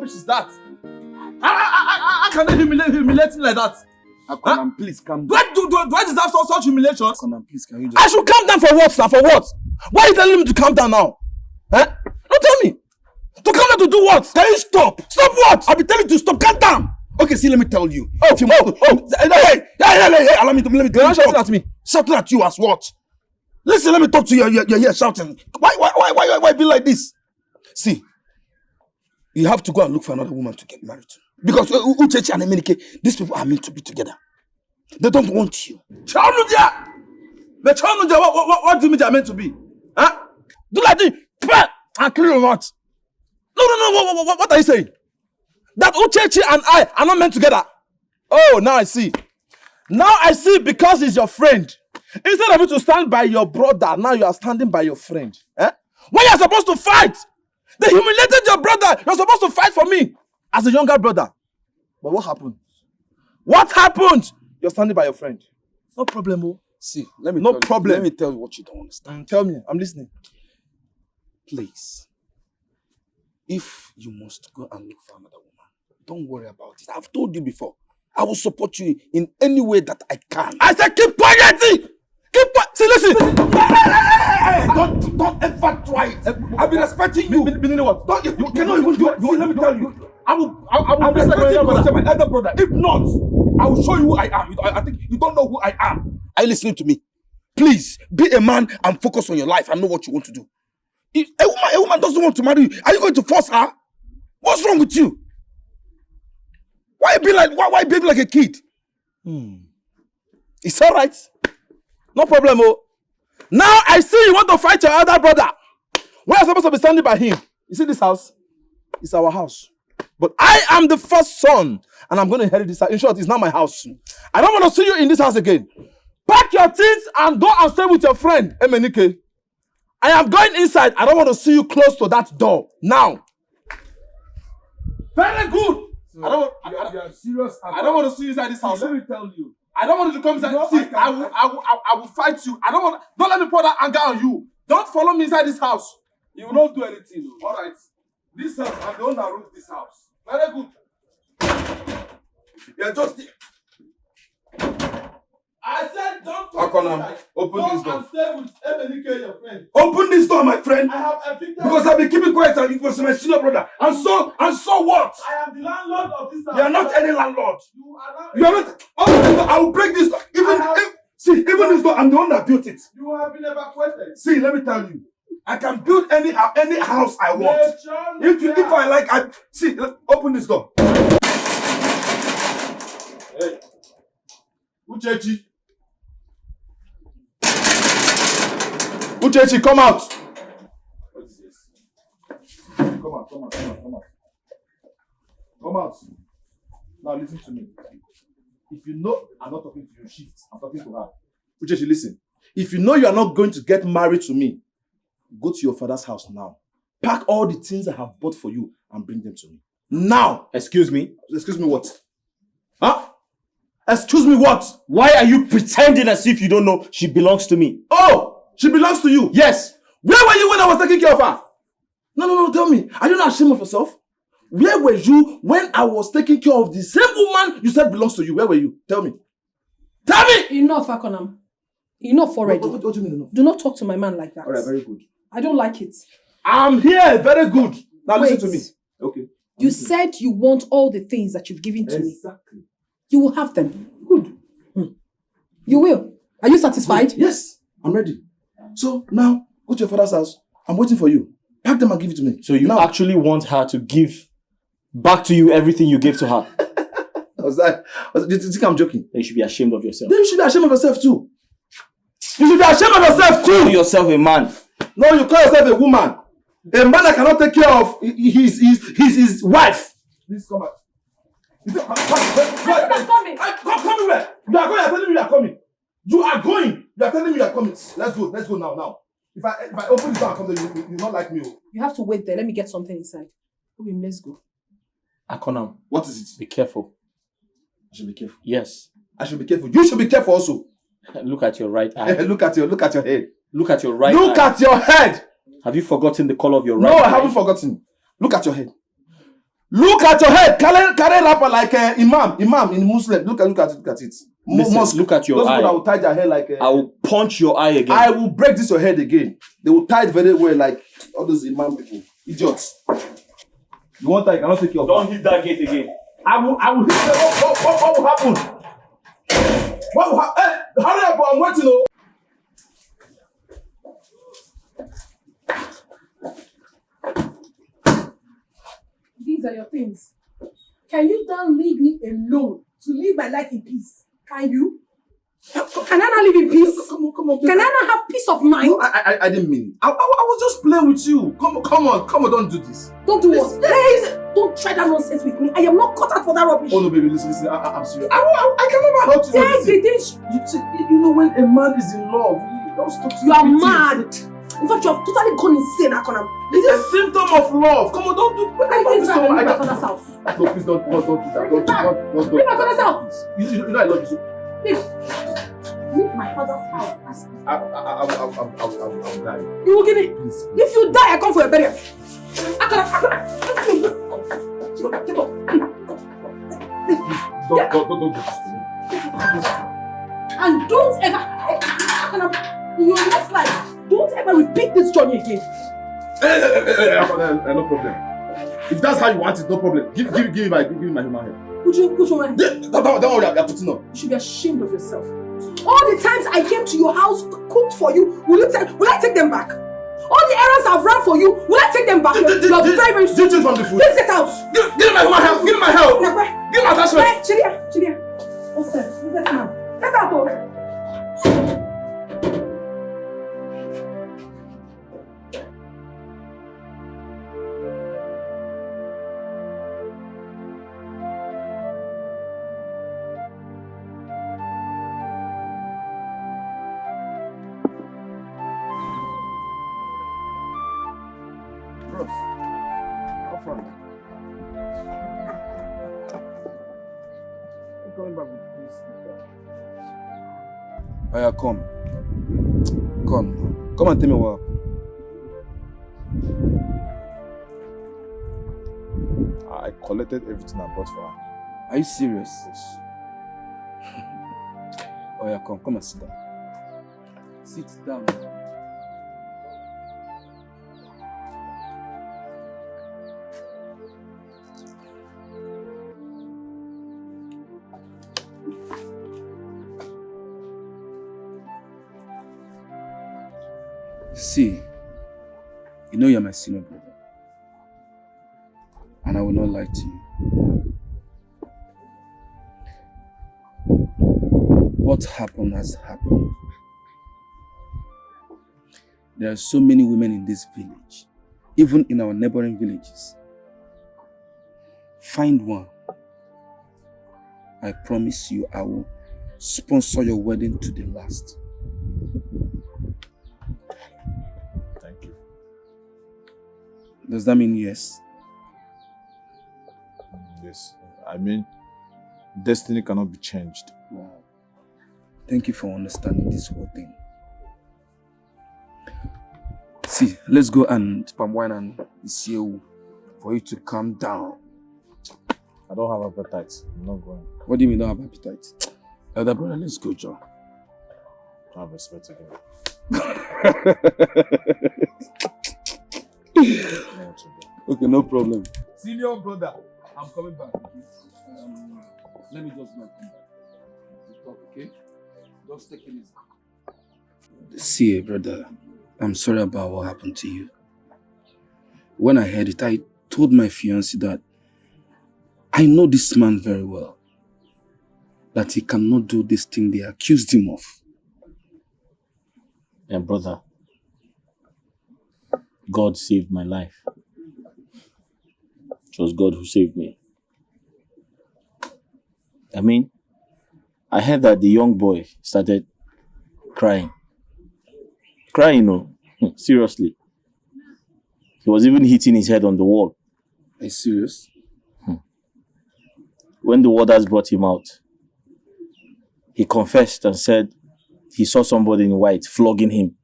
rubbish is that? How can they humiliate me like that? Akonam, please calm down. Do I deserve such humiliation? Akonam, please, can you just... I should calm down for what, sir? For what? Why are you telling me to calm down now? Don't tell me. To calm down to do what? Can you stop? Stop what? I'll be telling you to stop. Calm down. Okay, see, let me tell you. Hey, allow me to... You're shouting at me. Shouting at you as what? Listen, let me talk to you. You're here shouting. Why be like this? See, you have to go and look for another woman to get married to. Because Uchechi and Emenike, these people are meant to be together. They don't want you. What do you mean they are meant to be? Huh? Do like this. And clear or not? No. What are you saying? That Uchechi and I are not meant together. Oh, now I see. Now I see because he's your friend. Instead of you to stand by your brother, now you are standing by your friend. Eh? When you are supposed to fight, they humiliated your brother. You're supposed to fight for me as a younger brother. But what happened? What happened? You're standing by your friend. No problem, oh. See, let me tell you what you don't understand. Tell me, I'm listening. Please, if you must go and look for another woman, don't worry about it. I've told you before. I will support you in any way that I can. I said keep quiet! Keep quiet! See, listen! Hey, don't ever try it. I've been respecting you. Meaning what? You cannot even do it. See, let me tell you. I will respect you as my elder brother. If not, I will show you who I am. I think you don't know who I am. Are you listening to me? Please, be a man and focus on your life and know what you want to do. If a woman doesn't want to marry you, are you going to force her? What's wrong with you? Why behave like a kid? It's all right. No problem, oh. Now I see you want to fight your elder brother. We are supposed to be standing by him. You see this house? It's our house. But I am the first son, and I'm going to inherit this house. In short, it's not my house. I don't want to see you in this house again. Pack your things and go and stay with your friend, Emenike. I am going inside. I don't want to see you close to that door. Now. Very good. So I don't want to see you inside this house. Let me tell you. I don't want you to come inside. See, I will fight you. Don't let me pour that anger on you. Don't follow me inside this house. You will not do anything. All right. This house, I'm the one that rules this house. Very good. You're just... I said don't come Akonam, open this door. And stay with Emenike, your friend. Open this door, my friend. I have evicted. Because I've been keeping quiet and you was my senior brother. And so what? I am the landlord of this house. You are not any landlord. You are not. You are not. Open this door. I will break this door. Even this door, I'm the one that built it. You have been evacuated. See, let me tell you. I can build any house I want. If I like, open this door. Hey, Uchechi, come out. What is this? Come out. Come out. Now listen to me. If you know I'm not talking to you, shift. I'm talking to her. Uchechi, listen. If you know you are not going to get married to me, go to your father's house now. Pack all the things I have bought for you and bring them to me. Now! Excuse me? Excuse me what? Huh? Excuse me what? Why are you pretending as if you don't know she belongs to me? Oh! She belongs to you? Yes! Where were you when I was taking care of her? No, tell me. Are you not ashamed of yourself? Where were you when I was taking care of the same woman you said belongs to you? Where were you? Tell me. Tell me! Enough, Akonam. Enough already. What do you mean enough? Do not talk to my man like that. Alright, very good. I don't like it. I'm here, very good. Now Wait. listen to me. Okay. You said you want all the things that you've given to me. Exactly. You will have them. Good. You will. Are you satisfied? Yes, I'm ready. So now, go to your father's house. I'm waiting for you. Pack them and give it to me. So you actually want her to give back to you everything you gave to her? Do you think I'm joking? Then you should be ashamed of yourself. Then you should be ashamed of yourself too. You should be ashamed of yourself too. Call yourself a man. No, you call yourself a woman. A man that cannot take care of his wife. Please come back. I'm coming. Come where? You are going. You're telling me you are coming. You are going. You are telling me you are coming. Let's go. Let's go now. If I open the door and come there, you not like me. You have to wait there. Let me get something inside. Okay, let's go. Akonam. What is it? Be careful. I should be careful. Yes. I should be careful. You should be careful also. Look at your right eye. Look at your head. Look at your right eye. Look at your head. Have you forgotten the color of your right eye? No, I haven't forgotten. Look at your head. Look at your head. Carry wrapper like imam in Muslim. Look at it. Listen, look at your Those eye. people that will tie their hair like I will punch your eye again. I will break this your head again. They will tie it very well like all those imam people. Idiots. You want that? You cannot take your. Don't hit that gate again. I will hit them. What will happen? What will happen? Hey, hurry up, I'm waiting. Oh. These are your things. Can you now leave me alone to live my life in peace? Can you? Can I not live in peace? Come on. Can I not have peace of mind? No, I didn't mean it. I was just playing with you. Come on, don't do this. Don't do what? Please, don't try that nonsense with me. I am not cut out for that rubbish. Oh no, baby, listen. I'm serious. I can never hurt you. You know when a man is in love, you don't stop. You are mad. In fact, you have totally gone insane, Akona. It's a symptom of love. Come on, don't do. I think it's my father's house. No, please don't do that. Don't. Leave my father's house. You know I love you so. Leave my father's house. I'm dying. You will give me. Please. If you die, I come for your burial. Akona. Get up. Don't do this to me. And don't ever, Akona, in your next life, don't ever repeat this journey again. No problem. If that's how you want it, no problem. Give me my human hair. Which one? Don't worry, I'm putting on. You should be ashamed of yourself. All the times I came to your house, cooked for you, will I take them back? All the errands I've run for you, will I take them back? You're very, very stupid. From the food. Please get out. Give me my human hair. Give me my hair. Give me my attachment. Chidia. What's that? Get out. Get out. Aya, come and tell me what happened. I collected everything I bought for her. Are you serious? Yes. Aya, come and sit down. Sit down. See, you know you're my senior brother, and I will not lie to you. What happened has happened. There are so many women in this village, even in our neighboring villages. Find one. I promise you I will sponsor your wedding to the last. Does that mean yes? Yes. I mean, destiny cannot be changed. Wow. Thank you for understanding this whole thing. See, let's go and palm wine and see for you to calm down. I don't have appetite. I'm not going. What do you mean you don't have appetite? Elder brother, let's go, Joe. I have respect again. Okay, no problem. Senior brother, I'm coming back. Let me just not come back. Talk, okay? Just take it easy. See, brother, I'm sorry about what happened to you. When I heard it, I told my fiancé that I know this man very well. That he cannot do this thing they accused him of. Yeah, brother. God saved my life. It was God who saved me. I mean, I heard that the young boy started crying. Crying, no. Seriously. He was even hitting his head on the wall. Are you serious? When the warders brought him out, he confessed and said he saw somebody in white flogging him.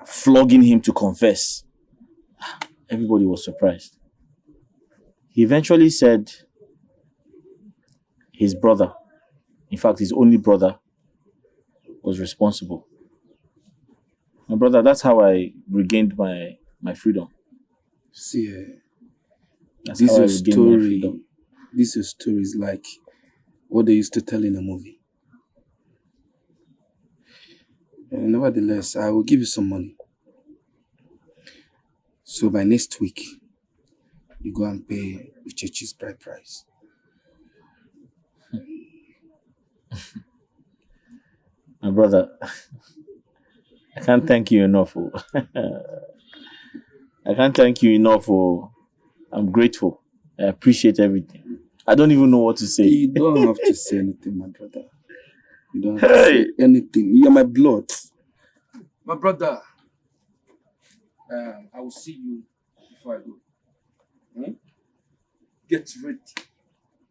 Flogging him to confess. Everybody was surprised. He eventually said his brother, in fact his only brother, was responsible. My brother, that's how I regained my freedom. See, That's this how I your regained my story. freedom. This your story is like what they used to tell in a movie. Nevertheless, I will give you some money. So by next week, you go and pay Uchechi's bride price. My brother, I can't thank you enough. I can't thank you enough. I'm grateful. I appreciate everything. I don't even know what to say. You don't have to say anything, my brother. You don't have to say anything. You are my blood. My brother, I will see you before I go. Get ready.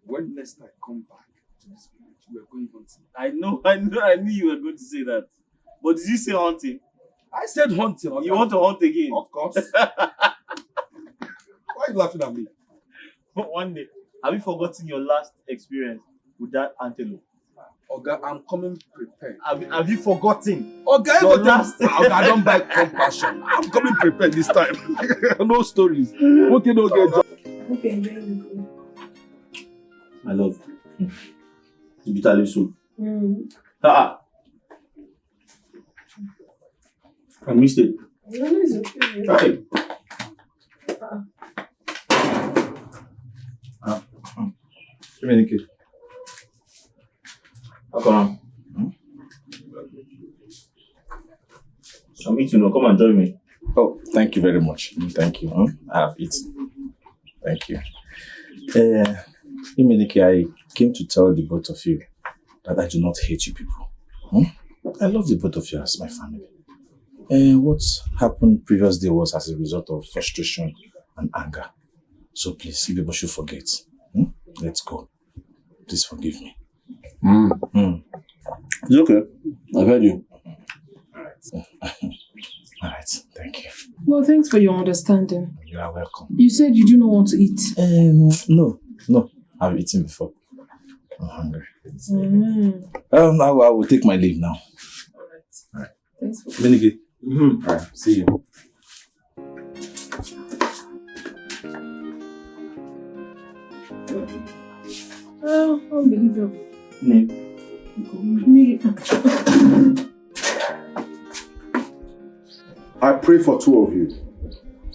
When next I come back to this village, we are going hunting. I knew you were going to say that. But did you say hunting? I said hunting. Okay? You want to hunt again? Of course. Why are you laughing at me? One day. Have you forgotten your last experience with that antelope? Oga, I'm coming prepared. Have you forgotten? Oga, Your last- Oga, I don't buy compassion. I'm coming prepared this time. No stories. Okay, no get job. Hope you're enjoying the food. My love. It's bitter leaf soup. I missed it. No, it's okay. Hey. Give me the key. Come on. I'm eating. Come and join me. Oh, thank you very much. Thank you. I have eaten. Thank you. Imenike, I came to tell the both of you that I do not hate you people. I love the both of you as my family. What happened previous day was as a result of frustration and anger. So please, you people should forget. Let's go. Please forgive me. It's okay. I've heard you. All right. Thank you. Well, thanks for your understanding. You are welcome. You said you do not want to eat. No. I've eaten before. I'm hungry. I will take my leave now. All right. Thanks for Imenike. All right. See you. Unbelievable. I pray for two of you,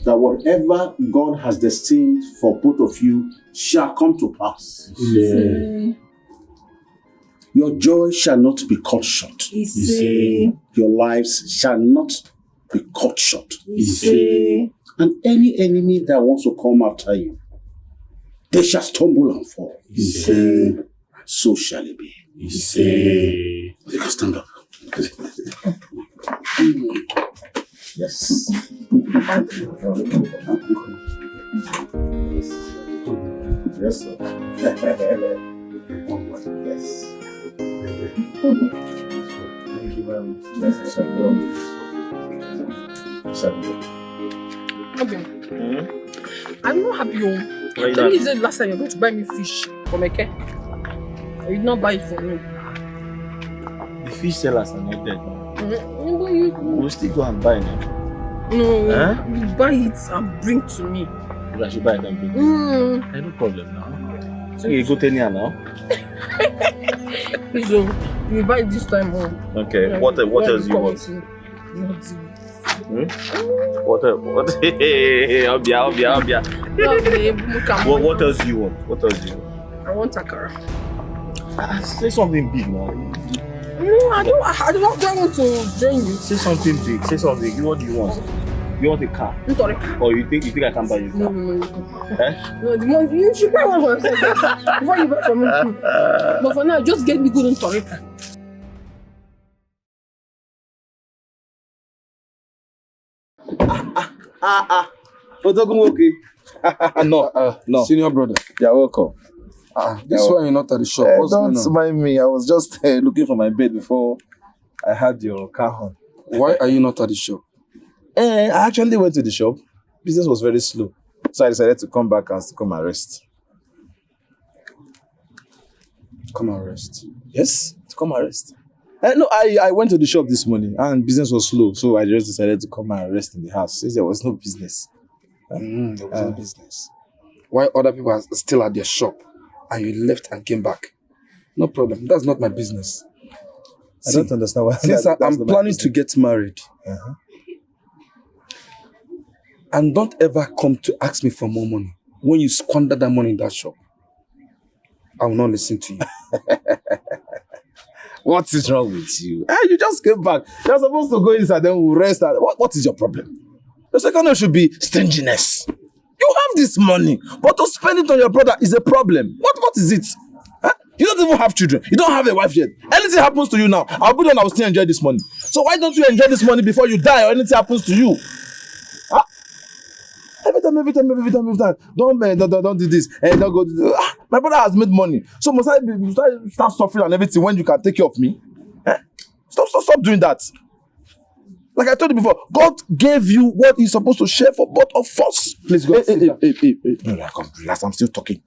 that whatever God has destined for both of you shall come to pass. Your joy shall not be cut short. Your lives shall not be cut short. And any enemy that wants to come after you, they shall stumble and fall. So shall it be. You can stand up. Yes. Yes, sir. Yes. Thank you very much. Yes, sir. I'm not happy. Tell me the last time you're going to buy me fish from Eke. Or you did not buy it for me. The fish sellers are not dead now. We'll still go and buy them. No, you buy it and bring to me. I should buy it and bring it. No problem now. So you go tell her now. Please, you buy it this time. Okay, Yeah, what else do you want? What else do you want? I want akara. Say something big now. No, I don't want to join you. Say something big. Say something. What do you want? You want a car? Or you think I can buy you a car? No. No, the money you should buy one for yourself before you buy from me. But for now, just get me good on Toreka. No. Senior brother. You're welcome. This one you're not at the shop. What's going Don't on? mind me. I was just looking for my bed before I had your car on. Why are you not at the shop? I actually went to the shop. Business was very slow. So I decided to come back and come and rest. Come and rest. Yes, to come and rest. No, I went to the shop this morning and business was slow, so I just decided to come and rest in the house since there was no business. There was no business. Why other people are still at their shop and you left and came back? No problem. That's not my business. I don't understand why. Since I'm planning to get married, and don't ever come to ask me for more money. When you squander that money in that shop, I will not listen to you. What is wrong with you? You just came back. You're supposed to go inside, then we'll rest. What is your problem? The second one should be stinginess. You have this money, but to spend it on your brother is a problem. What is it? Huh? You don't even have children. You don't have a wife yet. Anything happens to you now, I'll be done. I will still enjoy this money. So why don't you enjoy this money before you die or anything happens to you? Huh? Every time. Don't do this. Don't go do this. My brother has made money. So must I start suffering and everything when you can take care of me? Stop doing that. Like I told you before, God gave you what He's supposed to share for both of us. Please go. No, come relax. I'm still talking.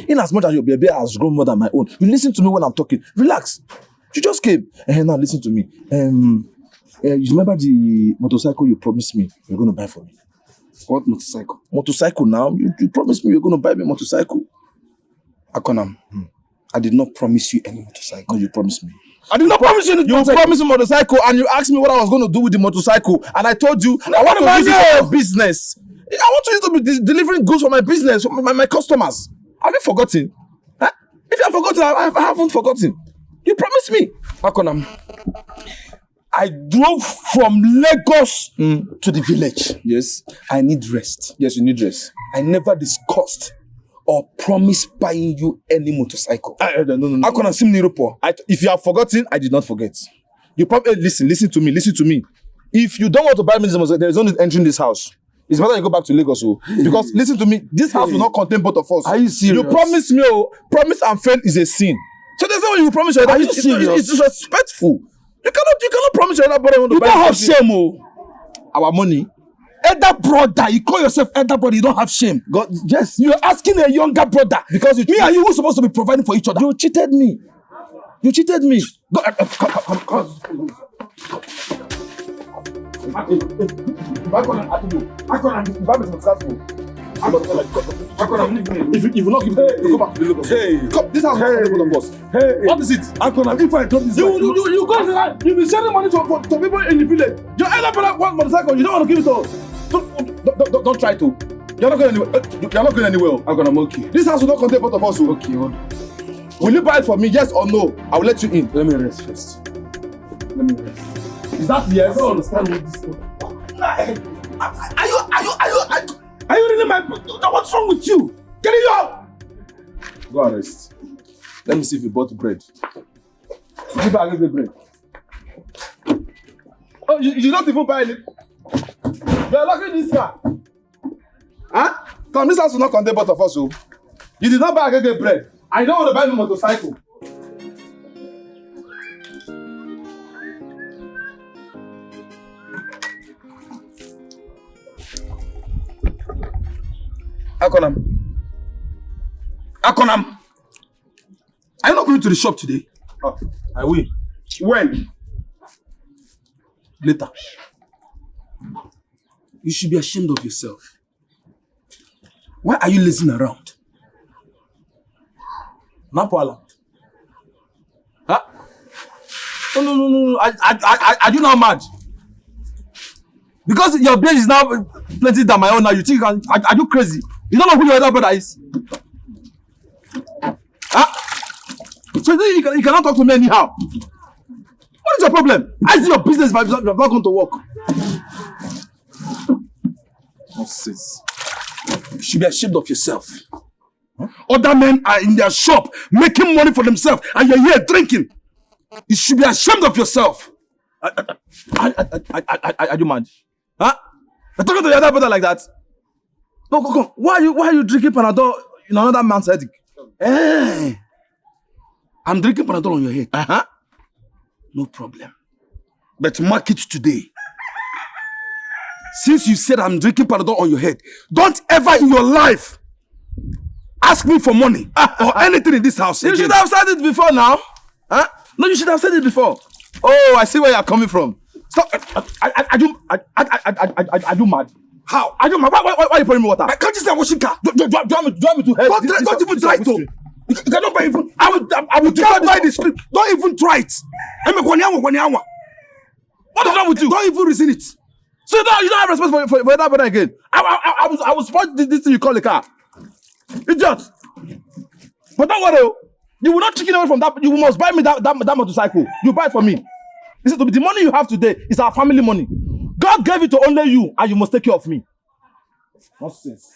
In as much as your baby has grown more than my own, you listen to me when I'm talking. Relax. You just came. Now listen to me. You remember the motorcycle you promised me you're going to buy for me? What motorcycle? Motorcycle now. You promised me you're going to buy me a motorcycle. Akonam, I did not promise you any motorcycle. No, you promised me. I did not promise you anything. You promised me motorcycle and you asked me what I was going to do with the motorcycle. And I told you, I want to use it for my business. I want you to be delivering goods for my business, for my customers. Have you forgotten? Huh? If you have forgotten, I haven't forgotten. You promised me. Akonam, I drove from Lagos to the village. Yes. I need rest. Yes, you need rest. I never discussed or promised buying you any motorcycle. No. Akonam, Simnirupo. If you have forgotten, I did not forget. You probably listen to me. If you don't want to buy me this motorcycle, there is no need entering this house. It's better you go back to Lagos. Because listen to me, this house will not contain both of us. Are you serious? You promised me, promise and fail is a sin. So there's no way you promise your Are you serious? It's disrespectful. You cannot promise your elder brother to buy. You don't have shame, Our money. Elder brother, you call yourself elder brother, you don't have shame. God, yes. You're asking a younger brother because me and you were supposed to be providing for each other. You cheated me. Go, come. If you not give me, go back to the Lagos. Come, this house is both of us. What is it? If I don't this, you go inside. You be sending money to people in the village. Your elder brother wants motorcycle. You don't want to give it to us. Don't try to. You're not going anywhere. I'm okay. This house will not contain both of us. Okay, hold on. Will you buy it for me? Yes or no? I will let you in. Let me rest first. Is that yes? I don't understand what this is. Are you really my? What's wrong with you? Get it up. Go and rest. Let me see if you bought bread. Give her the bread. Oh, you don't even buy it. You are locking this car. Huh? Come, this house will not contain both of us. So you did not buy a bread. I don't want to buy a motorcycle. Akonam, are you not going to the shop today? Oh, I will. When? Later. You should be ashamed of yourself. Why are you lazing around? Napoala. Huh? No. Are you not mad? Because your brain is now plenty than my own now, you think are you crazy? You don't know who your other brother is? Huh? So you cannot talk to me anyhow. What is your problem? I see your business if you're not going to work. Nonsense. You should be ashamed of yourself. Huh? Other men are in their shop making money for themselves and you're here drinking. You should be ashamed of yourself. Are you mad? Huh? You're talking to your other brother like that? No, come. Why are you drinking Panadol in another man's headache? Hey, I'm drinking Panadol on your head. No problem. But mark it today. Since you said I'm drinking Panadol on your head, don't ever in your life ask me for money or anything in this house. You again. should have said it before now. Huh? No, you should have said it before. Oh, I see where you're coming from. Stop. Are you mad? How? Are you mad? Why are you pouring me water? Can't you say I'm washing car? Do you want me to help? Don't even try to. You cannot buy even. I will can't buy the script. Don't even try it. What is wrong with you? Don't even reason it. So you don't have respect for that brother again. I will spoil this thing you call a car. Idiot. But don't worry. You will not chicken away from that. You must buy me that motorcycle. You buy it for me. Listen to me. The money you have today is our family money. God gave it to only you, and you must take care of me. Nonsense.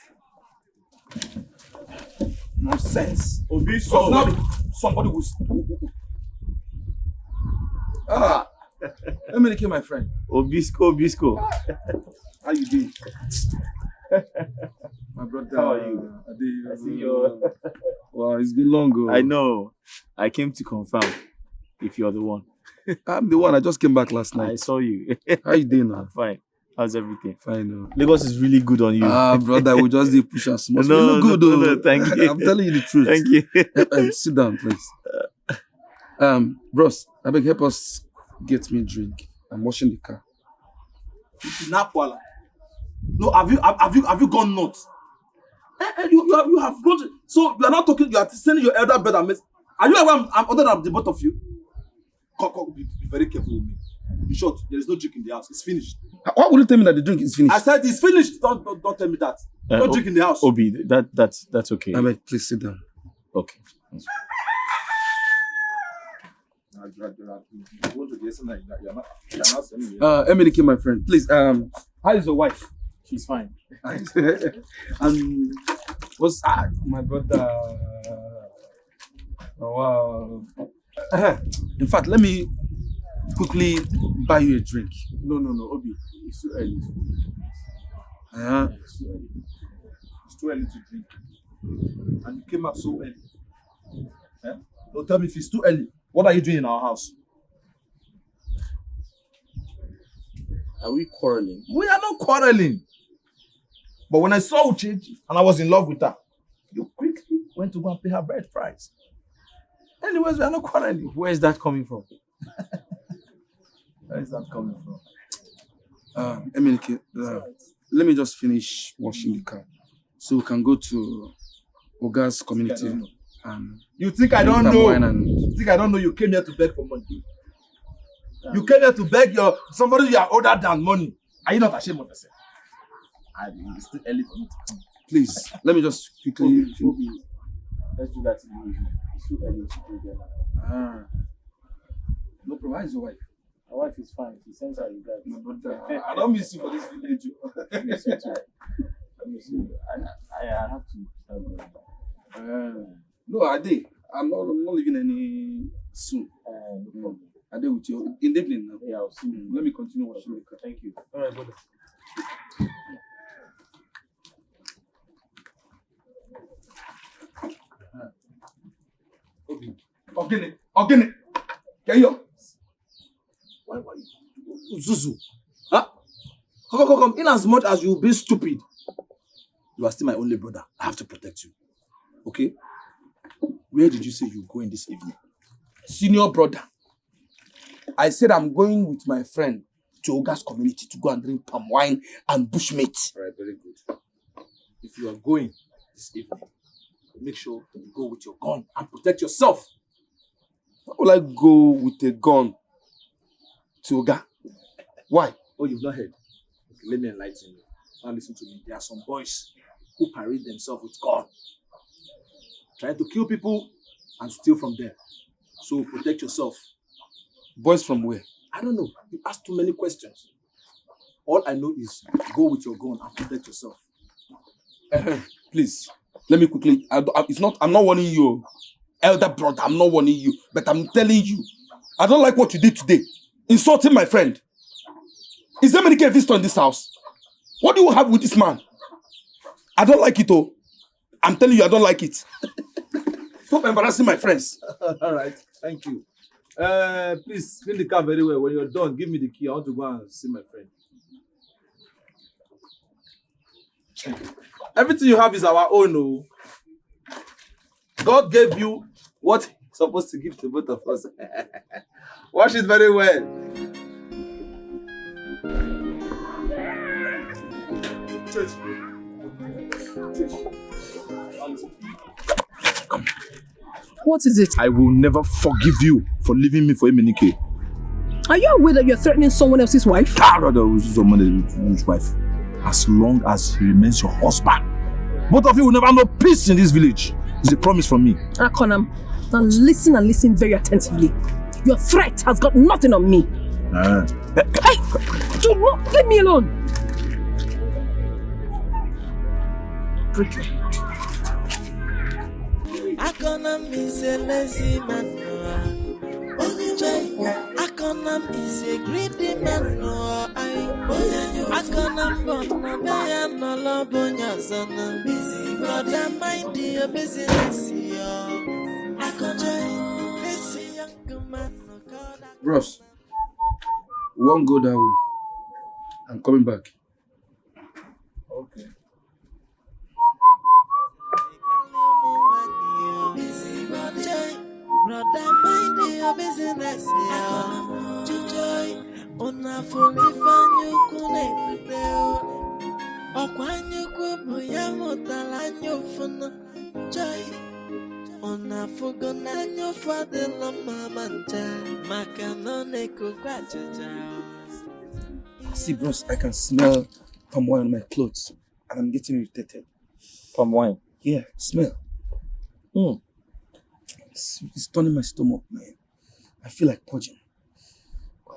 Nonsense. Obi, somebody who's. Let me kill my friend. Obisco. How you doing? My brother. How are you? I see you. Wow, it's been long ago. I know. I came to confirm if you're the one. I'm the one. I just came back last night. I saw you. How you doing now? I'm fine. How's everything? Fine. Lagos is really good on you. Brother, we just did push us. No, You look good, though. no, thank you. I'm telling you the truth. Thank you. Sit down, please. Bros, I beg help us get me a drink. I'm washing the car. Napwala. No, have you gone nuts? You have gone to, so you are not talking, you are sending your elder brother mess. Are you aware I'm other than the both of you? Come, be very careful with me. In short, there is no drink in the house. It's finished. Why would you tell me that the drink is finished? I said it's finished. Don't tell me that. No drink in the house. Obi, that's okay. I beg, please sit down. Okay. Emily, my friend, please. How is your wife? She's fine. What's my brother? Oh, wow. In fact, let me quickly buy you a drink. No, Obi. It's too early. It's too early. It's too early to drink. And you came out so early. Don't tell me if it's too early. What are you doing in our house? Are we quarreling? We are not quarreling. But when I saw Uchechi and I was in love with her, you quickly went to go and pay her bride price. Anyways, we are not quarreling. Where is that coming from? Where is that coming from? Emily, let me just finish washing the car so we can go to Oga's community. You think I don't know? You think I don't know you came here to beg for money? You came here to beg somebody you are older than money. Are you not ashamed of yourself? It's still early for me to come. Please, let me just quickly. Let's do that in the evening. It's too early to do that. No problem. How is your wife? My wife is fine. She sends her regards. No, but I don't miss you for this village. I miss you too. I miss you. I have to start going. No, Ade. I'm not leaving any soon. No problem. Ade with you in the evening now. Yeah, I'll see you. Let me continue washing the car. Thank you. All right, brother. Ogini. Get you. Why you? Zuzu. Huh? Come. In as much as you be stupid, you are still my only brother. I have to protect you. Okay? Where did you say you go in this evening? Senior brother. I said I'm going with my friend to Oga's community to go and drink palm wine and bushmeat. All right, very good. If you are going this evening, make sure you go with your gun and protect yourself. Why will I go with a gun to Oga? Why? Oh, you've not heard. Okay, let me enlighten you. Now listen to me. There are some boys who parade themselves with gun, trying to kill people and steal from them. So protect yourself. Boys from where? I don't know. You ask too many questions. All I know is go with your gun and protect yourself. Please, let me quickly. I'm not warning you, elder brother. I'm not warning you, but I'm telling you, I don't like what you did today. Insulting my friend. Is there many visitor in this house? What do you have with this man? I don't like it, oh. I'm telling you, I don't like it. Stop embarrassing my friends. All right, thank you. Please clean the car very well. When you're done, give me the key. I want to go and see my friend. Everything you have is our own. Oh. God gave you what He's supposed to give to both of us. Wash it very well. What is it? I will never forgive you for leaving me for Emenike. Are you aware that you're threatening someone else's wife? Rather, someone's wife. As long as he remains your husband, both of you will never know peace in this village. It's a promise from me. Akonam, now listen and listen very attentively. Your threat has got nothing on me. Hey, dude, no, leave me alone. Akonam is a lazy man. Akonam is a greedy man. Akonam but no man no love on your son. Brother, mind your business. Akonam is a young man. Bros, we won't go that way. I'm coming back. Okay. Brother, mind your business. Joy, on a fully fan you couldn't tell. Or when you could be a motalanyo fun. Joy, on a forgotten your father, Lamamanta, Macanonico Quacha. See, bros, I can smell palm wine on my clothes and I'm getting irritated. Palm wine? Yeah, smell. It's turning my stomach, man. I feel like purging.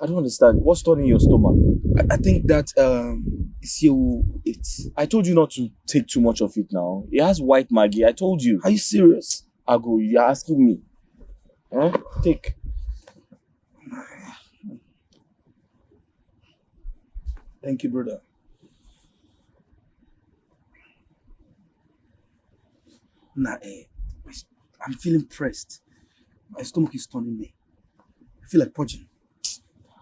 I don't understand. What's turning your stomach? I think that I told you not to take too much of it now. It has white Maggie. I told you. Are you serious? Ago, you're asking me. Huh? Take. Thank you, brother. Nah, I'm feeling pressed. My stomach is turning me. I feel like purging.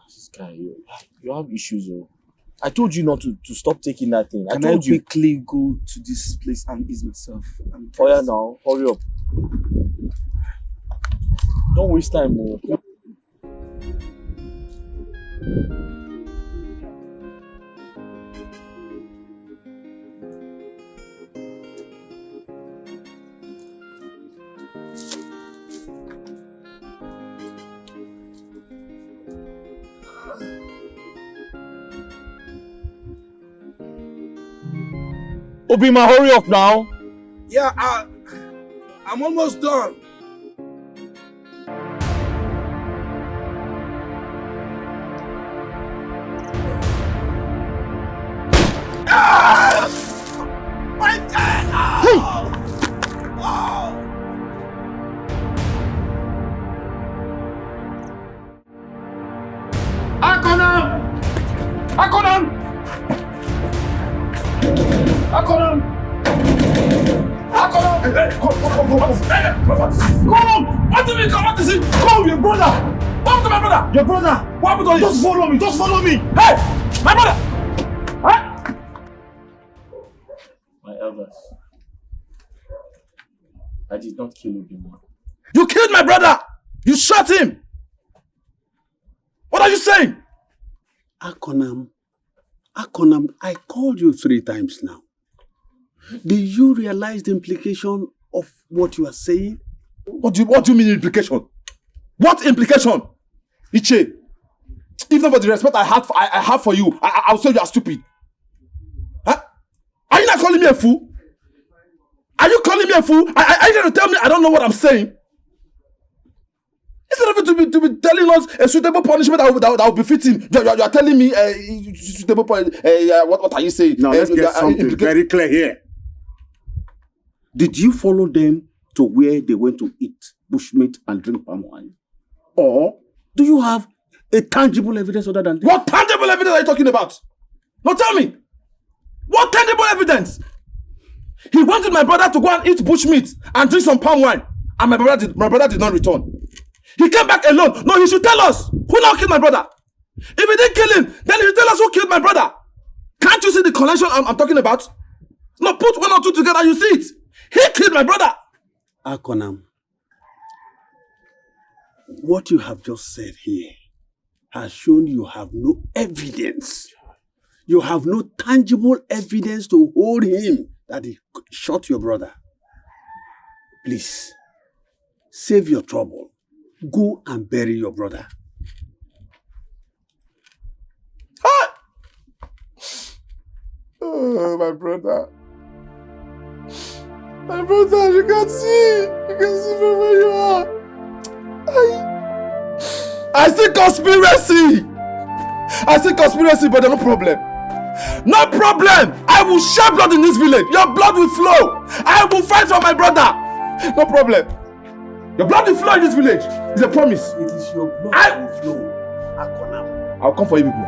This guy, you have issues, oh. I told you not to stop taking that thing. Can I quickly go to this place and ease myself? Oh yeah, now hurry up. Don't waste time, oh. Obima, hurry up now. Yeah, I'm almost done. My dad! Akonam! Akonam! Akonam! Akonam! Come! What do you mean? What is it? Come, your brother! What happened to my brother? Your brother! What happened to you? Just follow me! Just follow me! Hey! My brother! Huh? My elders. I did not kill Obima. You killed my brother! You shot him! What are you saying? Akonam, I called you 3 times now. Do you realize the implication of what you are saying? What do you mean implication? What implication? Iche, if not for the respect I have for you, I'll say you are stupid. Huh? Are you not calling me a fool? Are you calling me a fool? Are you going to tell me I don't know what I'm saying? Instead of it to be telling us a suitable punishment that will befit him, you are telling me suitable punishment. What are you saying? Now let's get something very clear here. Did you follow them to where they went to eat bushmeat and drink palm wine? Or do you have a tangible evidence other than this? What tangible evidence are you talking about? Now tell me. What tangible evidence? He wanted my brother to go and eat bushmeat and drink some palm wine, and my brother did not return. He came back alone. No, he should tell us who now killed my brother. If he didn't kill him, then he should tell us who killed my brother. Can't you see the connection I'm talking about? No, put one or two together, you see it. He killed my brother. Akonam, what you have just said here has shown you have no evidence. You have no tangible evidence to hold him that he shot your brother. Please, save your trouble. Go and bury your brother. Oh, my brother. My brother, you can see. You can see from where you are. I see conspiracy. I see conspiracy, but no problem. No problem. I will shed blood in this village. Your blood will flow. I will fight for my brother. No problem. Your blood will flow in this village. It's a promise. It is your blood that will flow. Akonam. I'll come for you people.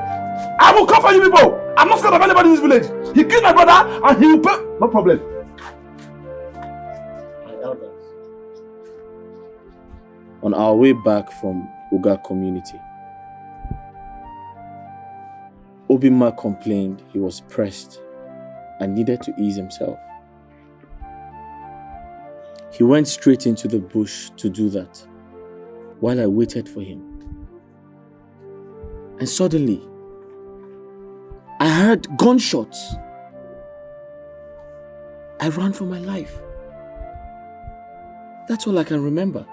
I will come for you people. I'm not scared of anybody in this village. He killed my brother and he will pay. No problem. On our way back from Uga community, Obima complained he was pressed and needed to ease himself. He went straight into the bush to do that while I waited for him. And suddenly, I heard gunshots. I ran for my life. That's all I can remember.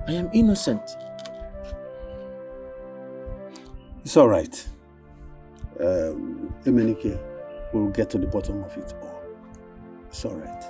I am innocent. It's all right. Emenike, we'll get to the bottom of it all. It's all right.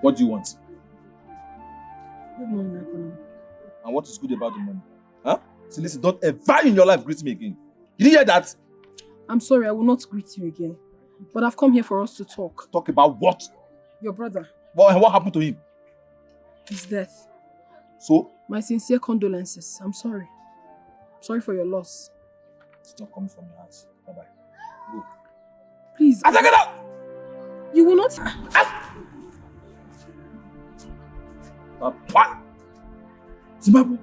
What do you want? Good morning, Akonam. And what is good about the money? Huh? So listen, don't ever in your life greet me again. You didn't hear that? I'm sorry, I will not greet you again. But I've come here for us to talk. Talk about what? Your brother. What happened to him? His death. So? My sincere condolences. I'm sorry. Sorry for your loss. It's not coming from your heart. Bye-bye. Go. Please. I take it out! You will not... What? Zimbabwe.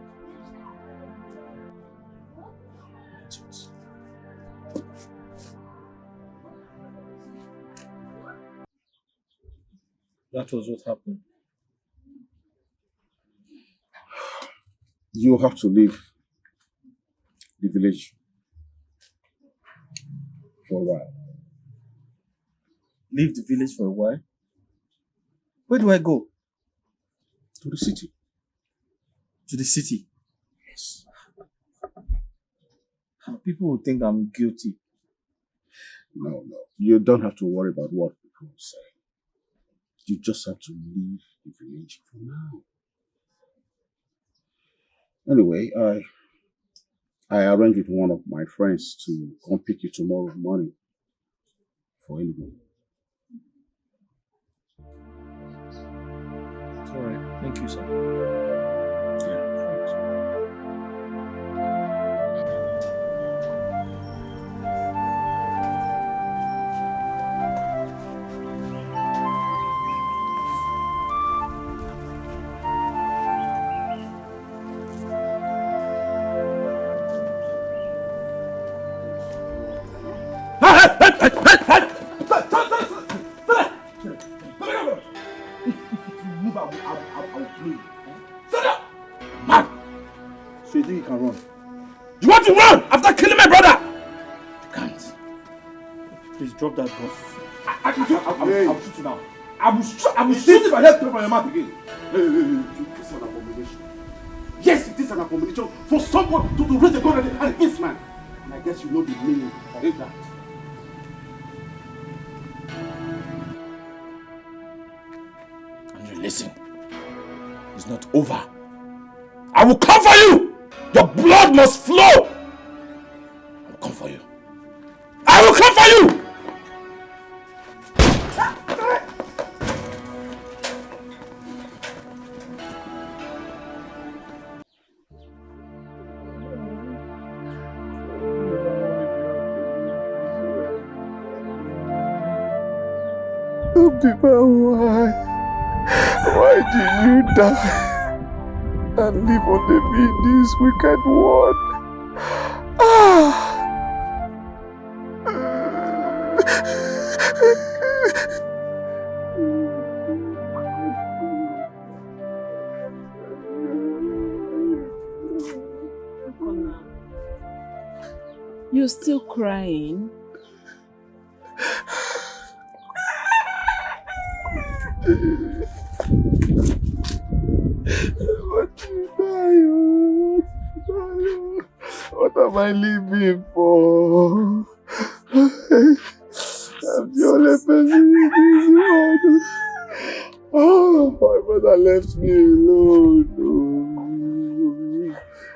That was what happened. You have to leave the village for a while. Leave the village for a while? Where do I go? To the city. To the city? Yes. People will think I'm guilty. No. You don't have to worry about what people will say. You just have to leave the village for now. Anyway, I arranged with one of my friends to come pick you tomorrow morning for anything. It's all right. Thank you, sir. Yeah, thanks. So you think you can run? You want to run after killing my brother? You can't. Please drop that gun. I will shoot you now. I will shoot if I hear from your mouth again. It is an abomination. Yes, it is an abomination for someone to raise a gun at this man. And I guess you know the meaning of that. And you listen. is not over. I will come for you! Your blood must flow! I will come for you. I will come for you! Papa, why did you die and live on the beat this wicked world? You're still crying? What am I living for? I'm the only person in this world. Oh, my brother left me alone.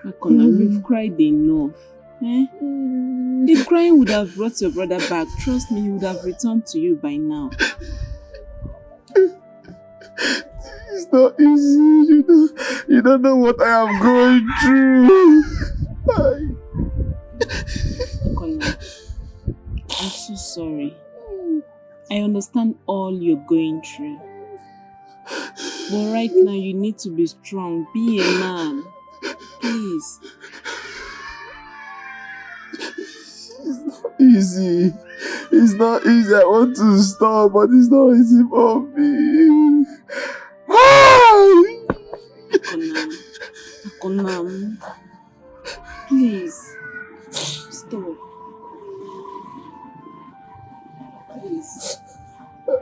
Akona, you've cried enough. Eh? If crying would have brought your brother back, trust me, he would have returned to you by now. It's not easy. You don't know what I am going through. Akona, I'm so sorry. I understand all you're going through. But right now, you need to be strong. Be a man. Please. It's not easy. It's not easy. I want to stop, but it's not easy for me. Akona, please. Stop. Please.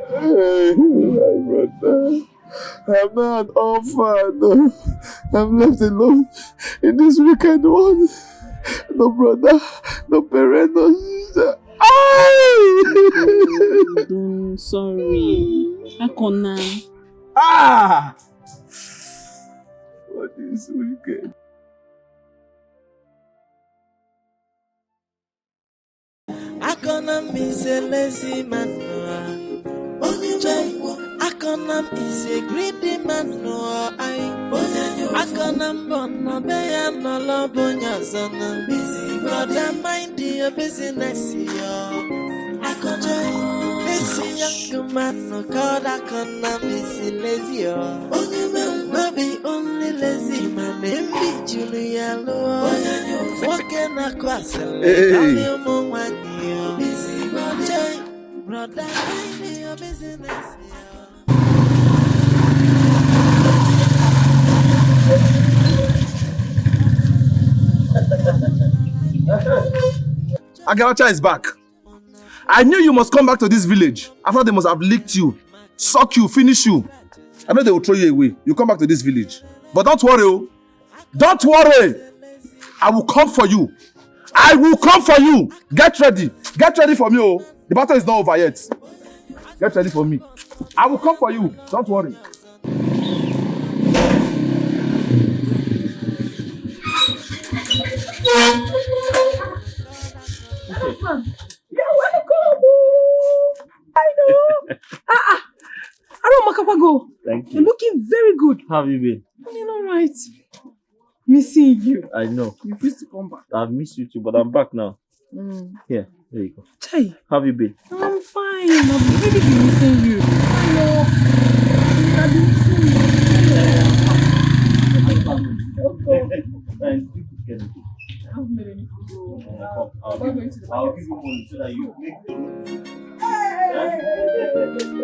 Hey, my brother. I'm not an orphan. I'm left alone in this wicked world. No brother, no parent, no sister. I'm sorry. Akona. What is wicked? Akona is a lazy man. Akona is a greedy man. Akona bona beya no lobonya zana. Brother, mind your business, yo. Akona, this young man no called Akona is lazy, yo. No be only lazy man, be Julia Lo. Walking across the lake, brother, mind your business. Agaracha is back. I knew you must come back to this village. After they must have licked you, suck you, finish you. I know they will throw you away. You come back to this village. But don't worry, oh. Don't worry. I will come for you. I will come for you. Get ready. Get ready for me, oh. The battle is not over yet. Get ready for me. I will come for you. Don't worry. You're welcome. I know. I don't Makapago. Thank you. You're looking very good. How have you been? I'm all right. Missing you. I know. You used to come back. I've missed you too, but I'm back now. Here, there you go. Hey. How have you been? I'm fine. I've really been missing you. I know. I've been missing you. I haven't made any food. I'll give you money so that you make the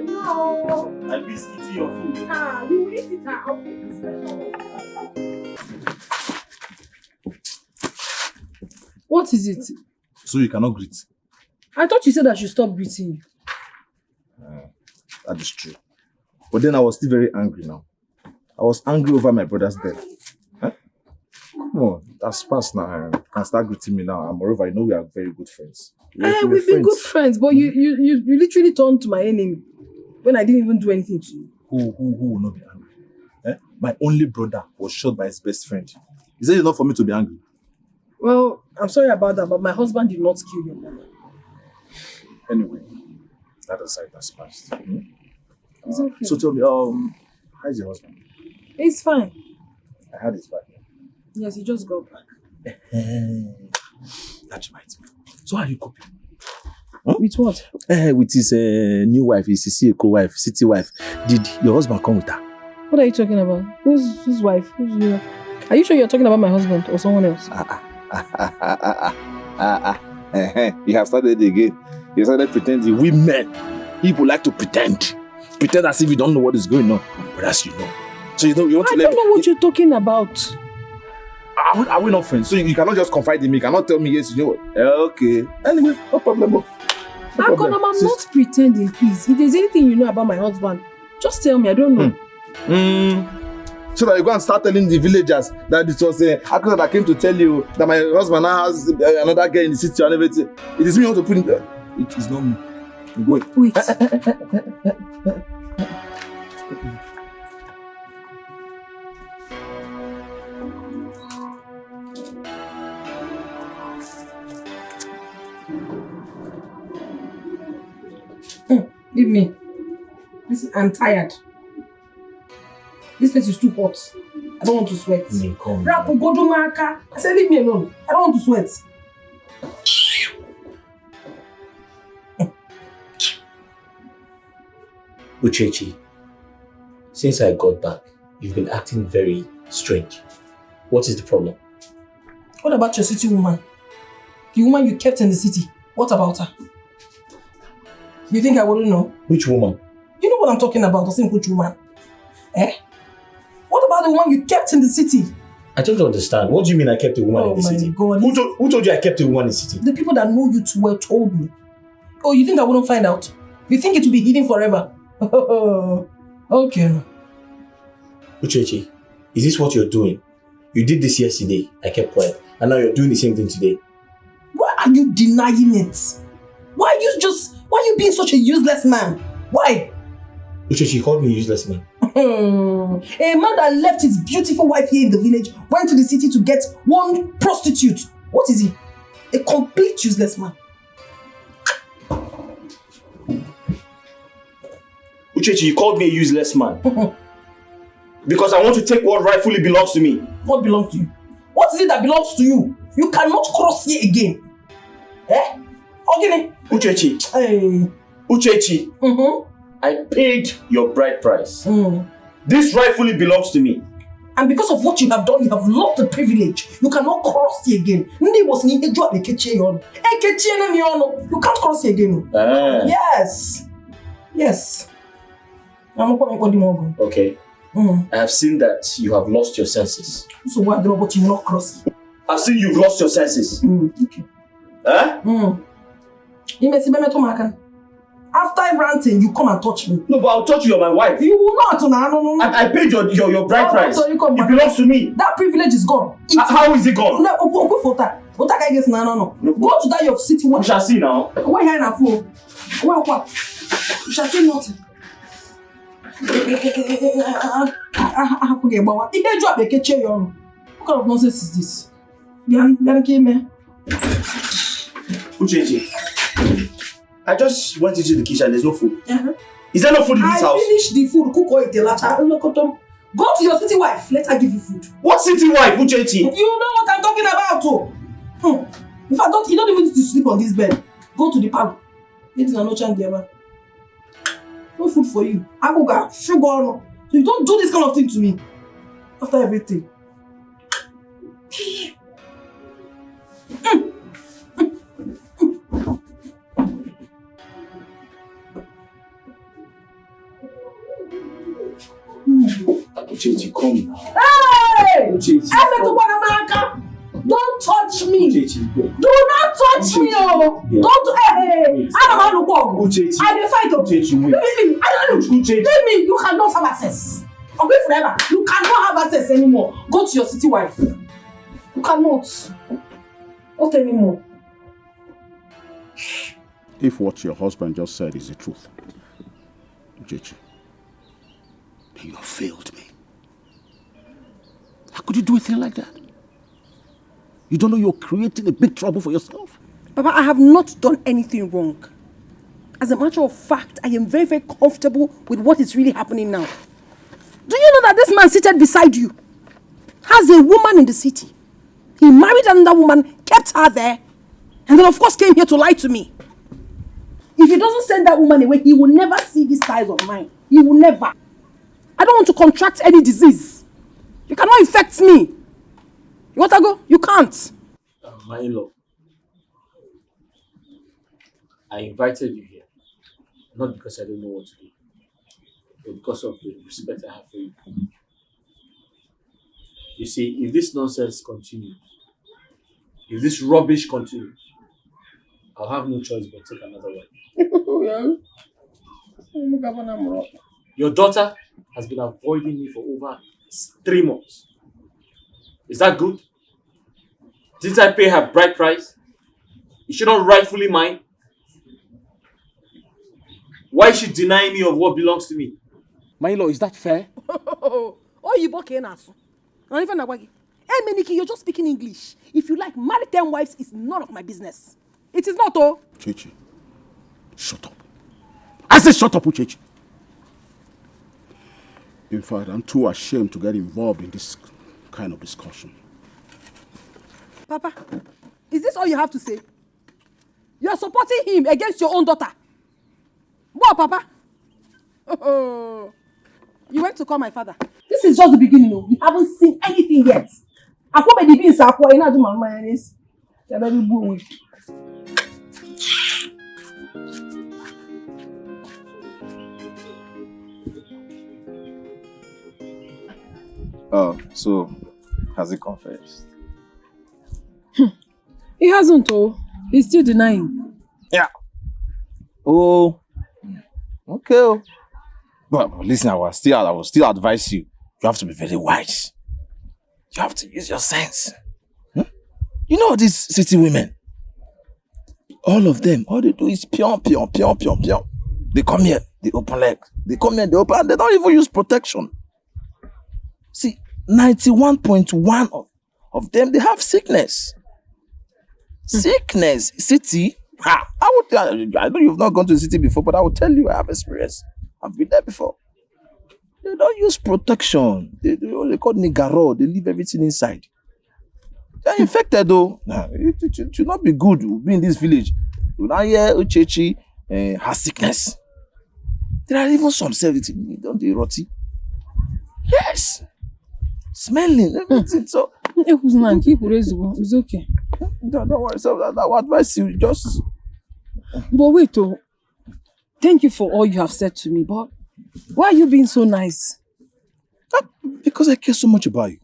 No. I miss eating your food. You will eat it. I'll fix it. What is it? So you cannot greet. I thought you said I should stop greeting you. That is true. But then I was still very angry now. I was angry over my brother's death. Huh? Come on, that's past now. You can start greeting me now. And moreover, I know we are very good friends. We've been good friends, but you literally turned to my enemy when I didn't even do anything to you. Who will not be angry? Eh? my only brother was shot by his best friend. Is it enough for me to be angry? Well, I'm sorry about that, but my husband did not kill your mother. Anyway, that aside, that's past. It's okay. So tell me, how's your husband? It's fine. I had his back. Yes, he just got back. That reminds me. So how are you coping? With what? With his new wife, his Etiko wife, city wife. Did your husband come with her? What are you talking about? Whose wife? Who's you? Are you sure you're talking about my husband or someone else? You have started again. You started pretending. We men, people like to pretend. Pretend as if you don't know what is going on. But as you know. So you want to I don't know what you're talking about. Are we not friends? So you cannot just confide in me. You cannot tell me, yes, you know what? Okay. Anyway, no problem. No problem. I'm not pretending, please. If there's anything you know about my husband, just tell me. I don't know. So that you go and start telling the villagers that it was Akura that came to tell you that my husband now has another girl in the city and everything. It is me who want to put in there. It is not me. Wait. Leave me. Listen, I'm tired. This place is too hot. I don't want to sweat. I said leave me alone. I don't want to sweat. Uchechi, since I got back, you've been acting very strange. What is the problem? What about your city woman? The woman you kept in the city. What about her? You think I wouldn't know? Which woman? You know what I'm talking about, the which woman? What about the one you kept in the city? I don't understand. What do you mean I kept a woman in the city? God. Who told you I kept a woman in the city? The people that know you too well told me. Oh, you think I wouldn't find out? You think it will be hidden forever? Okay. Uchechi, is this what you're doing? You did this yesterday. I kept quiet. And now you're doing the same thing today. Why are you denying it? Why are you being such a useless man? Why? Uchechi, you called me a useless man. A man that left his beautiful wife here in the village went to the city to get one prostitute. What is he? A complete useless man. Uchechi, you called me a useless man. Because I want to take what rightfully belongs to me. What belongs to you? What is it that belongs to you? You cannot cross here again. Okay. Uchechi. Hey. Uchechi. I paid your bride price. This rightfully belongs to me. And because of what you have done, you have lost the privilege. You cannot cross here again. You can't cross here again. Yes. Okay. I have seen that you have lost your senses. So why but you not cross? I've seen you've lost your senses. Okay. After ranting, you come and touch me. No, but I'll touch you, you're my wife. You will not. No. I paid your bride price. So you come it belongs to me. That privilege is gone. How is it gone? No. Go to that your city. We shall see now. Why here na fool? What? You shall see nothing. What kind of nonsense is this? Uchechi, I just went into the kitchen, there's no food. Is there no food in this house? I finished the food, cook or eat the latter. Go to your city wife, let her give you food. What city wife, Uchechi? You know what I'm talking about, too. In fact, you don't even need to sleep on this bed. Go to the parlor. No food for you. Agoga, sugar. So you don't do this kind of thing to me. After everything. Uchechi, come now. Hey! Uchechi, don't touch me. Uchechi, do not touch me. Oh. Yeah. Don't. Hey. Uchechi. I will fight. Uchechi, wait. Leave me. I don't know. Uchechi. Leave me. You cannot have access. I'll be forever. You cannot have access anymore. Go to your city wife. You cannot. Not anymore. If what your husband just said is the truth, Uchechi, then you have failed me. could you do a thing like that? You don't know you're creating a big trouble for yourself? Papa, I have not done anything wrong. As a matter of fact, I am very, very comfortable with what is really happening now. Do you know that this man seated beside you has a woman in the city? He married another woman, kept her there, and then of course came here to lie to me. If he doesn't send that woman away, he will never see these ties of mine. He will never. I don't want to contract any disease. You cannot infect me. You want to go? You can't. My in-law, I invited you here, not because I don't know what to do, but because of the respect I have for you. You see, if this nonsense continues, if this rubbish continues, I'll have no choice but take another wife. Your daughter has been avoiding me for over 3 months. Is that good? Didn't I pay her bride price? Is she not rightfully mine? Why is she denying me of what belongs to me? My in-law, is that fair? Oh, you bokeh nasu. Not even Nagwagi. Hey, Meniki, you're just speaking English. If you like, marry 10 wives is none of my business. It is not, oh. Uchechi, shut up. I said shut up, Uchechi. In fact, I'm too ashamed to get involved in this kind of discussion. Papa, is this all you have to say? You are supporting him against your own daughter. What, Papa? Oh, you went to call my father. This is just the beginning, no? We haven't seen anything yet. Oh, so has he confessed? He hasn't, oh. He's still denying. Yeah. Oh. Okay. But listen, I will still advise you. You have to be very wise. You have to use your sense. You know these city women? All of them, all they do is pion. They come here, they open legs. They come here, they open, and they don't even use protection. See, 91.1 of them, they have sickness. Sickness, city. I know you've not gone to the city before, but I will tell you, I have experience. I've been there before. They don't use protection. They call nigaro. They leave everything inside. They're infected though. Nah, it should not be good to be in this village. Now here, Uchechi has sickness. There are even some servitude. Don't they rotty? Yes. Smelling, everything. So It's okay. don't worry. So that will advise you just. But wait, oh. Thank you for all you have said to me, but why are you being so nice? Because I care so much about you.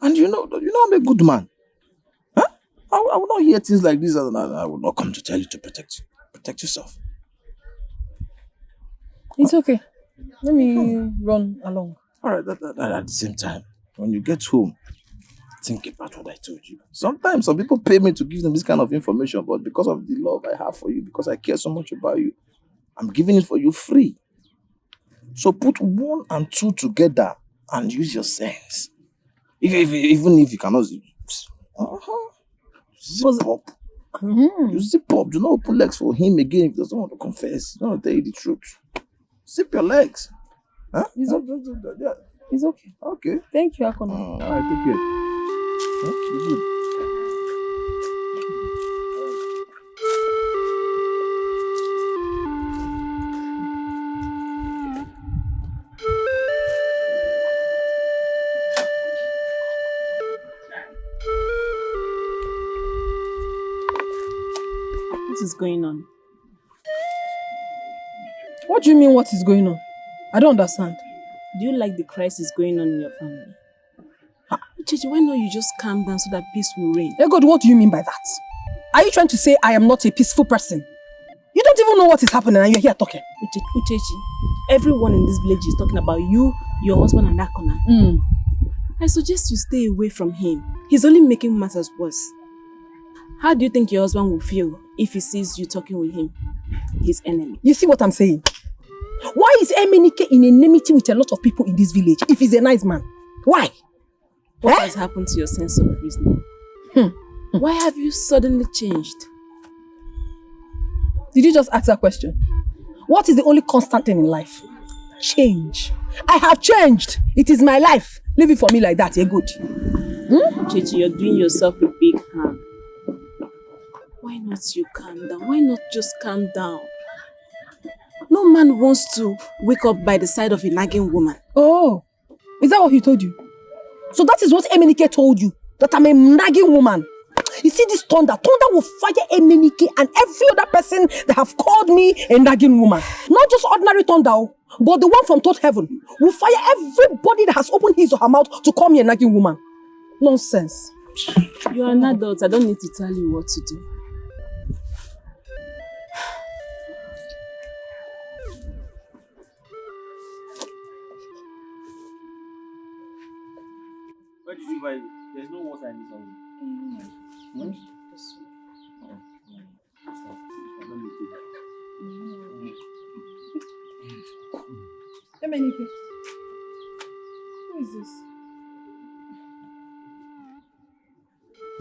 And you know I'm a good man. Huh? I will not hear things like this and I will not come to tell you to protect yourself. It's okay. Let me run along. Alright, at the same time, when you get home, think about what I told you. Sometimes some people pay me to give them this kind of information, but because of the love I have for you, because I care so much about you, I'm giving it for you free. So put 1 and 2 together and use your sense. Even if you cannot zip up. You zip up. Do not open legs for him again if he doesn't want to confess. He doesn't want to tell you the truth. Zip your legs. Huh? It's okay. Okay. Thank you, Akona. All right, take care. Huh? Good. What is going on? What do you mean, what is going on? I don't understand. Do you like the crisis going on in your family? Chichi, why not you just calm down so that peace will reign? Hey God, what do you mean by that? Are you trying to say I am not a peaceful person? You don't even know what is happening and you're here talking. Uchechi, everyone in this village is talking about you, your husband and Akona. I suggest you stay away from him. He's only making matters worse. How do you think your husband will feel if he sees you talking with him, his enemy? You see what I'm saying? Why is Emenike in enmity with a lot of people in this village if he's a nice man? Why? What has happened to your sense of reasoning? Why have you suddenly changed? Did you just ask that question? What is the only constant thing in life? Change. I have changed. It is my life. Leave it for me like that. You're good. Chichi, you're doing yourself a big harm. Why not you calm down? Why not just calm down? No man wants to wake up by the side of a nagging woman. Oh, is that what he told you? So that is what Emenike told you, that I'm a nagging woman. You see this thunder will fire Emenike and every other person that have called me a nagging woman. Not just ordinary thunder, but the one from third heaven will fire everybody that has opened his or her mouth to call me a nagging woman. Nonsense. You are an adult. I don't need to tell you what to do. Where did you buy it? There's no water in this oven. Emenike, who is this?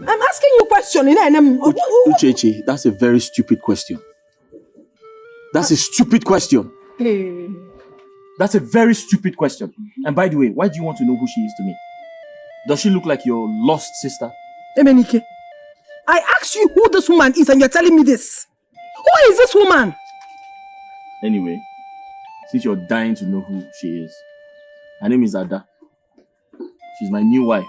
I'm asking you a question. Uchechi, that's a very stupid question. That's a stupid question. Hey. That's a very stupid question. And by the way, why do you want to know who she is to me? Does she look like your lost sister? Emenike, I asked you who this woman is and you're telling me this. Who is this woman? Anyway, since you're dying to know who she is, her name is Ada. She's my new wife.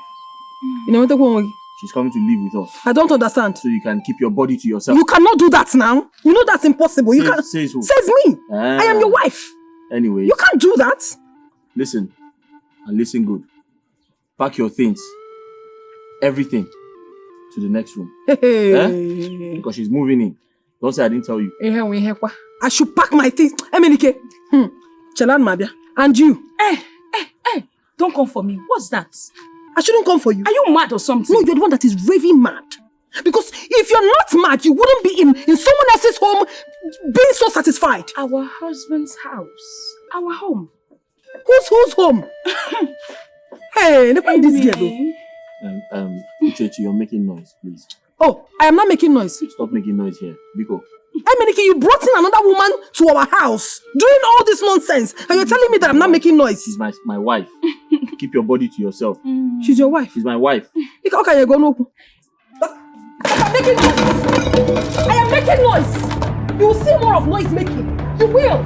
She's coming to live with us. I don't understand. So you can keep your body to yourself. You cannot do that now. You know that's impossible. You can't. Says who? Says me. I am your wife. Anyway. You can't do that. Listen. And listen good. Pack your things. Everything. To the next room. Hey. Because she's moving in. Don't say I didn't tell you. I should pack my things. Emenike. Chelan Mabia. And you. Hey. Don't come for me. What's that? I shouldn't come for you. Are you mad or something? No, you're the one that is raving mad. Because if you're not mad, you wouldn't be in someone else's home being so satisfied. Our husband's house. Our home. Whose home? Hey, look at this girl. Uchechi, you're making noise, please. Oh, I am not making noise. Stop making noise here. Biko. Emenike, you brought in another woman to our house, doing all this nonsense, and you're telling me that I'm not making noise. She's my wife. Keep your body to yourself. She's your wife? She's my wife. Okay, you go no. I'm making noise. I am making noise. You will see more of noise making. You will.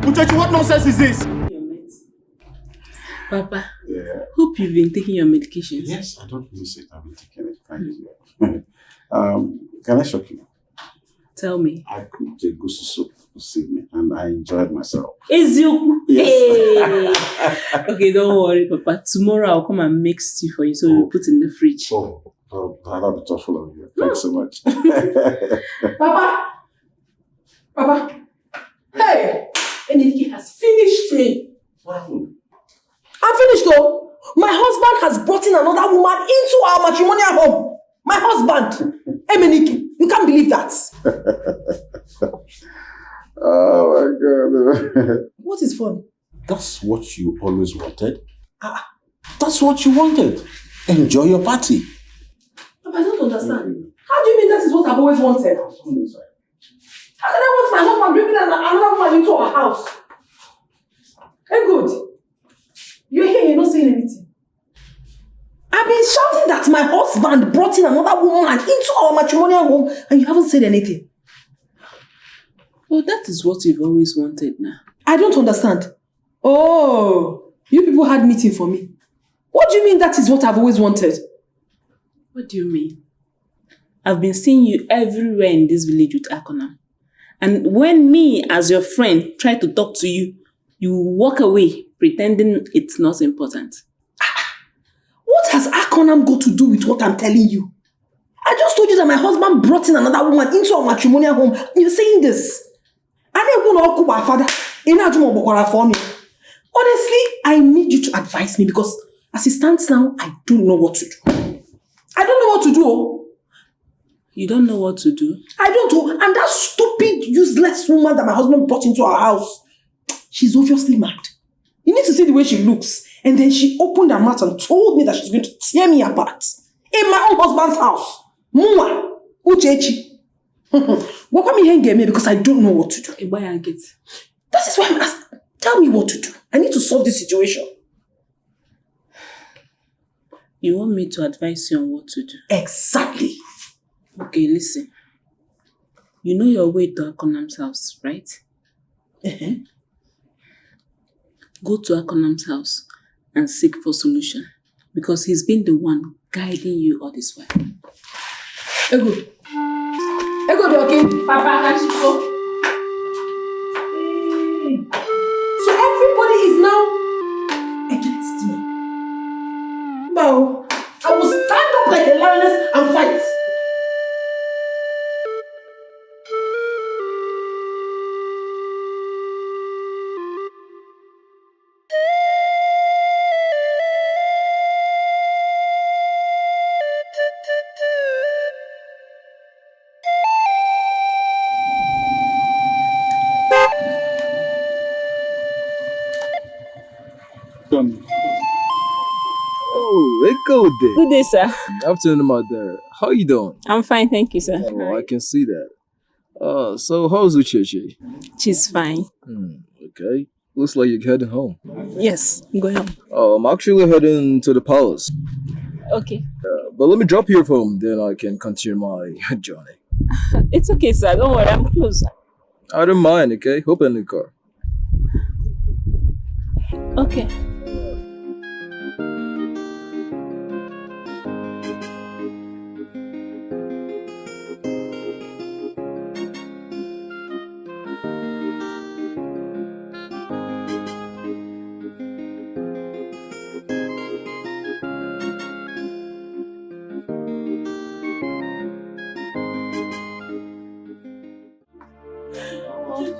Uchechi, what nonsense is this? Papa, hope you've been taking your medications. Yes, I don't miss it. I've been taking it. Thank you. Can I shock you? Tell me. I cooked a goosey soup this evening and I enjoyed myself. Is you? Yes. Hey. Okay, don't worry, Papa. Tomorrow I'll come and make stew for you so you'll put in the fridge. That'll be thoughtful of you. Thanks so much. Papa. Hey! Eniki has finished me. What happened? I'm finished though. My husband has brought in another woman into our matrimonial home. My husband. Emenike, you can't believe that. Oh my God. What is funny? That's what you always wanted. That's what you wanted. Enjoy your party. Papa, I don't understand. How do you mean that is what I've always wanted? How can I want my husband bringing another woman into our house? Hey, good. You're here, you're not saying anything. I've been shouting that my husband brought in another woman into our matrimonial home and you haven't said anything. Well, that is what you've always wanted now. I don't understand. Oh, you people had meeting for me. What do you mean that is what I've always wanted? What do you mean? I've been seeing you everywhere in this village with Akonam. And when me, as your friend, try to talk to you, you walk away pretending it's not important. What has Akonam got to do with what I'm telling you? I just told you that my husband brought in another woman into our matrimonial home. You're saying this. Honestly, I need you to advise me because as it stands now, I don't know what to do. I don't know what to do. You don't know what to do? I don't know. And that stupid, useless woman that my husband brought into our house, she's obviously mad. You need to see the way she looks. And then she opened her mouth and told me that she's going to tear me apart. In my own husband's house. Mwa. Uchechi. What me hang me because I don't know what to do. That is why I'm asking. Tell me what to do. I need to solve this situation. You want me to advise you on what to do? Exactly. Okay, listen. You know your way to Akonam's house, right? Go to Akonam's house and seek for solution. Because he's been the one guiding you all this while. Ego. Ego, Doki. Papa, can she go? So everybody is now against me. Now, I will stand up like a lioness and fight. Oh, Etiko day. Good day, sir. Afternoon, mother. How you doing? I'm fine, thank you, sir. Oh, I can see that. So how's Uchechi? She's fine. Okay. Looks like you're heading home. Yes, I'm going home. I'm actually heading to the palace. Okay. But let me drop you home, then I can continue my journey. It's okay, sir. Don't worry, I'm close. I don't mind, okay? Hop in the car. Okay.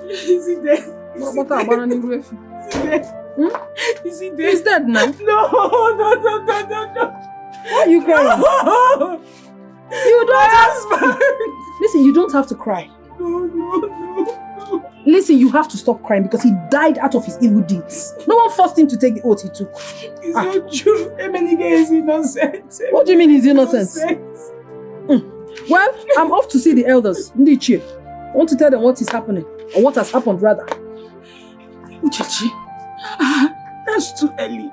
Is he dead? What about Is he dead? Is he dead? He's dead now. No. Why are you crying? No. You don't have Listen, you don't have to cry. No. Listen, you have to stop crying because he died out of his evil deeds. No one forced him to take the oath he took. It's not true. Emenike is innocent. What do you mean he's innocent? Well, I'm off to see the elders. Ndichie. I want to tell them what is happening. Or what has happened rather. Uchechi, that's too early.